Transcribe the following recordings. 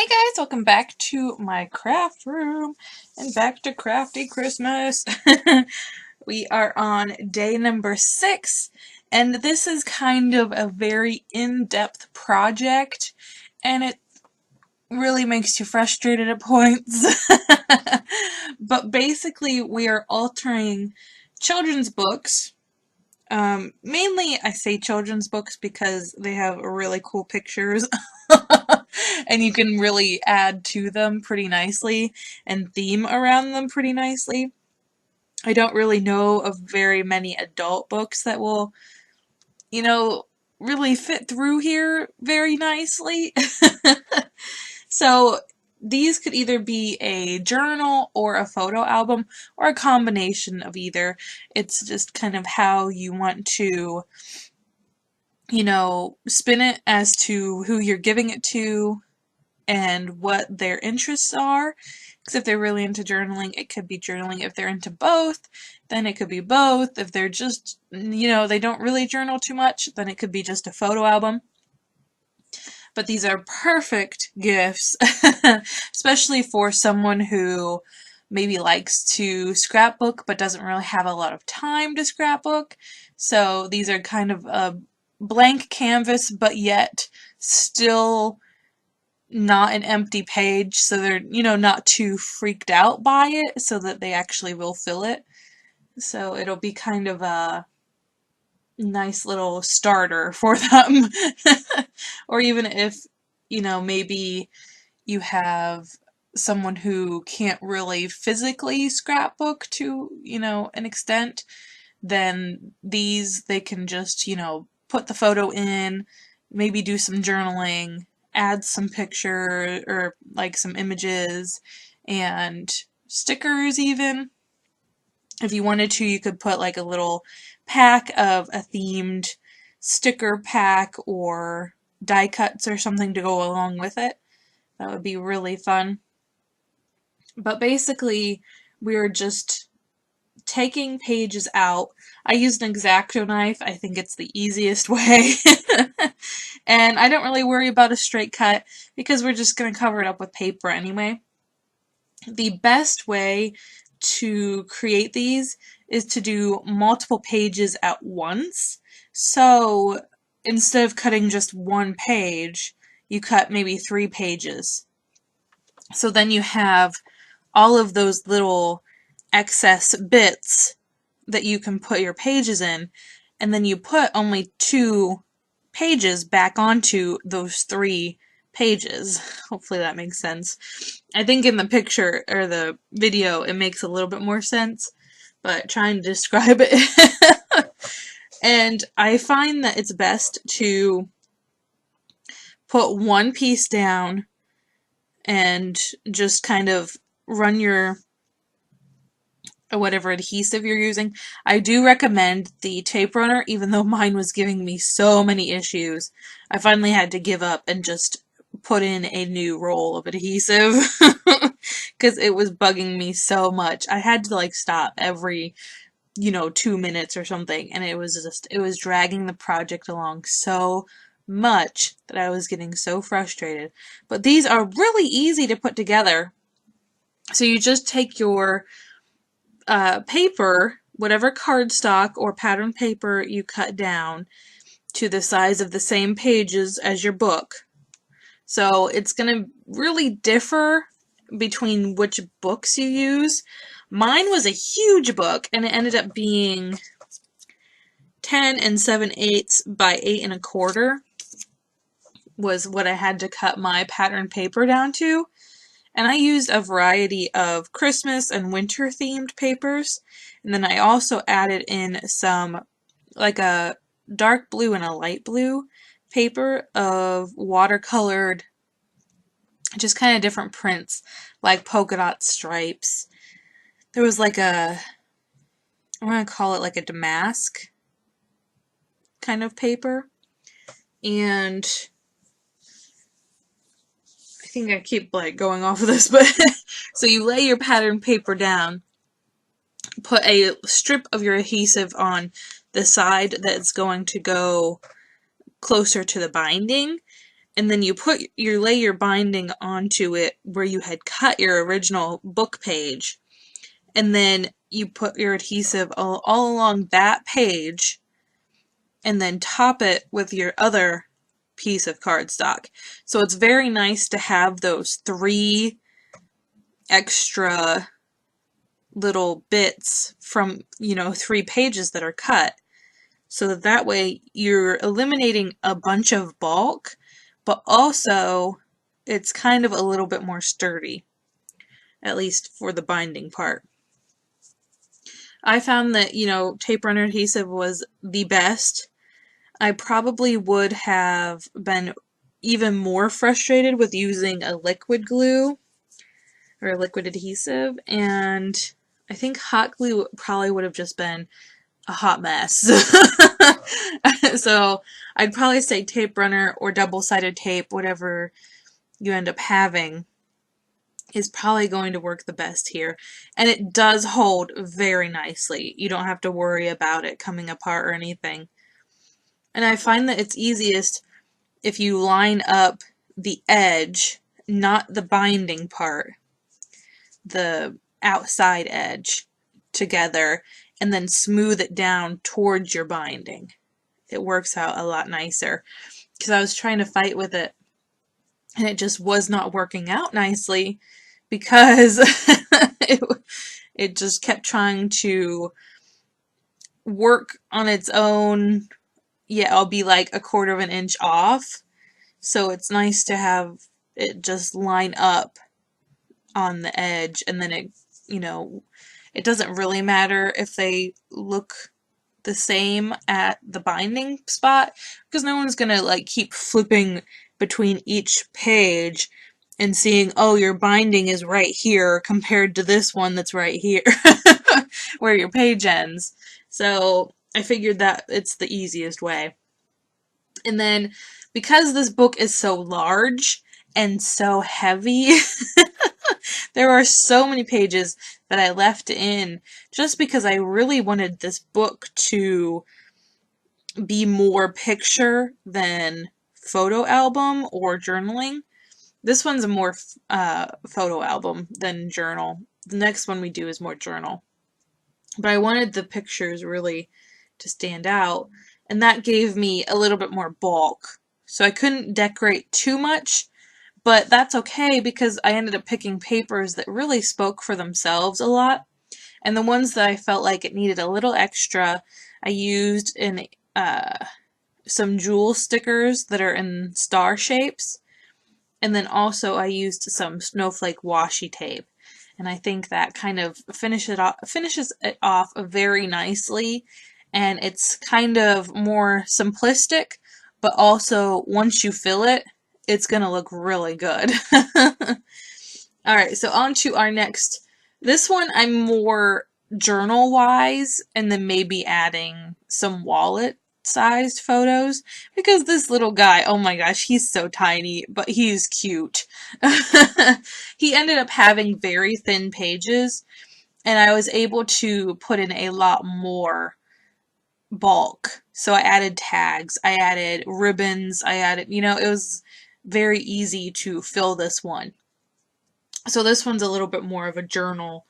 Hey guys, welcome back to my craft room and back to Crafty Christmas. We are on day number 6 and this is kind of a very in-depth project and it really makes you frustrated at points. But basically we are altering children's books. Mainly I say children's books because they have really cool pictures and you can really add to them pretty nicely and theme around them pretty nicely. I don't really know of very many adult books that will, really fit through here very nicely. So these could either be a journal or a photo album or a combination of either. It's just kind of how you want to, spin it as to who you're giving it to and what their interests are. Because if they're really into journaling, it could be journaling. If they're into both, then it could be both. If they're just, they don't really journal too much, then it could be just a photo album. But these are perfect gifts, especially for someone who maybe likes to scrapbook but doesn't really have a lot of time to scrapbook. So these are kind of a blank canvas, but yet still not an empty page, so they're, not too freaked out by it, so that they actually will fill it. So it'll be kind of a nice little starter for them. Or even if, maybe you have someone who can't really physically scrapbook to, an extent, then they can just, put the photo in, maybe do some journaling, add some picture or like some images and stickers even. If you wanted to, you could put like a little pack of a themed sticker pack or die cuts or something to go along with it. That would be really fun. But basically, we're just taking pages out. I used an X-Acto knife. I think it's the easiest way. And I don't really worry about a straight cut because we're just going to cover it up with paper anyway. The best way to create these is to do multiple pages at once. So instead of cutting just one page, you cut maybe 3 pages. So then you have all of those little excess bits that you can put your pages in, and then you put only 2 pages back onto those 3 pages. Hopefully that makes sense. I think in the picture or the video it makes a little bit more sense, but trying to describe it. And I find that it's best to put one piece down and just kind of run your whatever adhesive you're using. I do recommend the tape runner, even though mine was giving me so many issues. I finally had to give up and just put in a new roll of adhesive because it was bugging me so much. I had to like stop every 2 minutes or something, and it was dragging the project along so much that I was getting so frustrated. But these are really easy to put together. So you just take your paper, whatever cardstock or pattern paper you cut down to the size of the same pages as your book. So it's going to really differ between which books you use. Mine was a huge book and it ended up being 10 7/8 by 8 1/4 was what I had to cut my pattern paper down to. And I used a variety of Christmas and winter themed papers. And then I also added in some, like a dark blue and a light blue paper of watercolored, just kind of different prints, like polka dot stripes. There was like I want to call it like a damask kind of paper. And I think I keep like going off of this, but so you lay your pattern paper down, put a strip of your adhesive on the side that's going to go closer to the binding, and then you lay your binding onto it where you had cut your original book page, and then you put your adhesive all along that page, and then top it with your other piece of cardstock. So it's very nice to have those 3 extra little bits from, 3 pages that are cut. So that way you're eliminating a bunch of bulk, but also it's kind of a little bit more sturdy, at least for the binding part. I found that, tape runner adhesive was the best. I probably would have been even more frustrated with using a liquid glue or a liquid adhesive, and I think hot glue probably would have just been a hot mess. So I'd probably say tape runner or double-sided tape, whatever you end up having, is probably going to work the best here. And it does hold very nicely. You don't have to worry about it coming apart or anything. And I find that it's easiest if you line up the edge, not the binding part, the outside edge, together, and then smooth it down towards your binding. It works out a lot nicer. Because I was trying to fight with it, and it just was not working out nicely because it just kept trying to work on its own. Yeah, I'll be like 1/4 of an inch off. So it's nice to have it just line up on the edge, and then it doesn't really matter if they look the same at the binding spot, because no one's gonna like keep flipping between each page and seeing, oh, your binding is right here compared to this one that's right here where your page ends. So I figured that it's the easiest way. And then because this book is so large and so heavy, there are so many pages that I left in just because I really wanted this book to be more picture than photo album or journaling. This one's a more photo album than journal. The next one we do is more journal. But I wanted the pictures really to stand out, and that gave me a little bit more bulk. So I couldn't decorate too much, but that's okay because I ended up picking papers that really spoke for themselves a lot. And the ones that I felt like it needed a little extra, I used in some jewel stickers that are in star shapes. And then also I used some snowflake washi tape. And I think that kind of finishes it off very nicely. And it's kind of more simplistic, but also once you fill it, it's going to look really good. Alright, so on to our next. This one I'm more journal-wise, and then maybe adding some wallet-sized photos, because this little guy, oh my gosh, he's so tiny, but he's cute. He ended up having very thin pages, and I was able to put in a lot more bulk. So I added tags, I added ribbons, I added, it was very easy to fill this one. So this one's a little bit more of a journal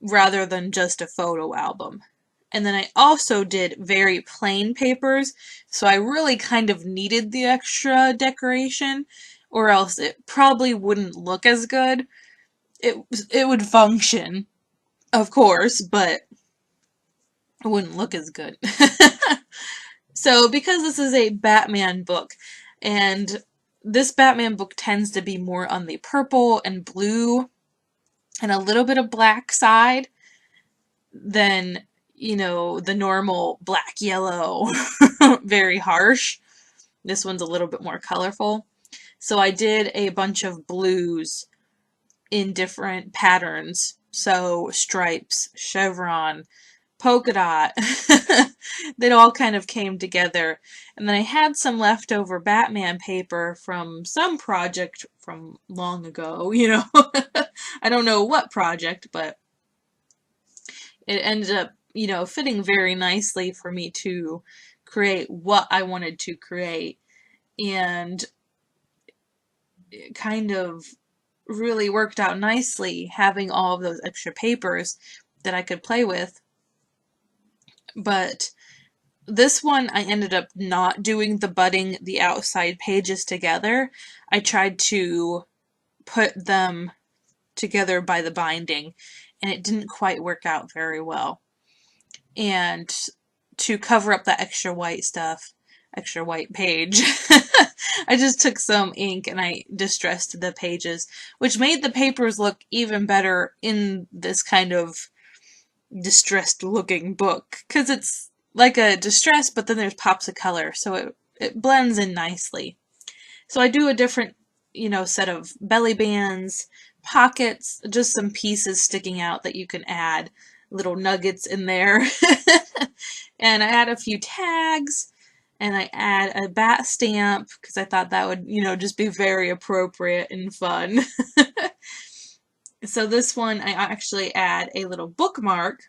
rather than just a photo album. And then I also did very plain papers, so I really kind of needed the extra decoration, or else it probably wouldn't look as good. It would function, of course, but it wouldn't look as good. So because this is a Batman book, and this Batman book tends to be more on the purple and blue and a little bit of black side than, the normal black, yellow, very harsh. This one's a little bit more colorful. So I did a bunch of blues in different patterns. So stripes, chevron, polka dot. That all kind of came together. And then I had some leftover Batman paper from some project from long ago, I don't know what project, but it ended up, fitting very nicely for me to create what I wanted to create. And kind of really worked out nicely having all of those extra papers that I could play with. But this one, I ended up not doing the outside pages together. I tried to put them together by the binding, and it didn't quite work out very well. And to cover up that extra white stuff, extra white page, I just took some ink and I distressed the pages, which made the papers look even better in this kind of distressed looking book, because it's like a distress, but then there's pops of color, so it blends in nicely. So I do a different, set of belly bands, pockets, just some pieces sticking out that you can add little nuggets in there. And I add a few tags, and I add a bat stamp because I thought that would, just be very appropriate and fun. So this one, I actually add a little bookmark.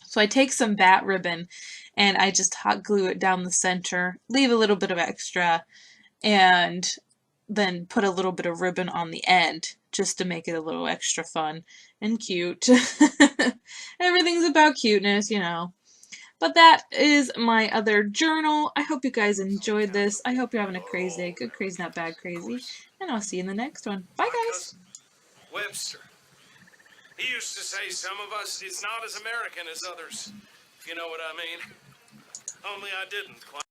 So I take some bat ribbon and I just hot glue it down the center, leave a little bit of extra, and then put a little bit of ribbon on the end just to make it a little extra fun and cute. Everything's about cuteness, But that is my other journal. I hope you guys enjoyed this. I hope you're having a crazy day. Good crazy, not bad crazy. And I'll see you in the next one. Bye, guys. Webster. He used to say some of us is not as American as others, if you know what I mean. Only I didn't quite.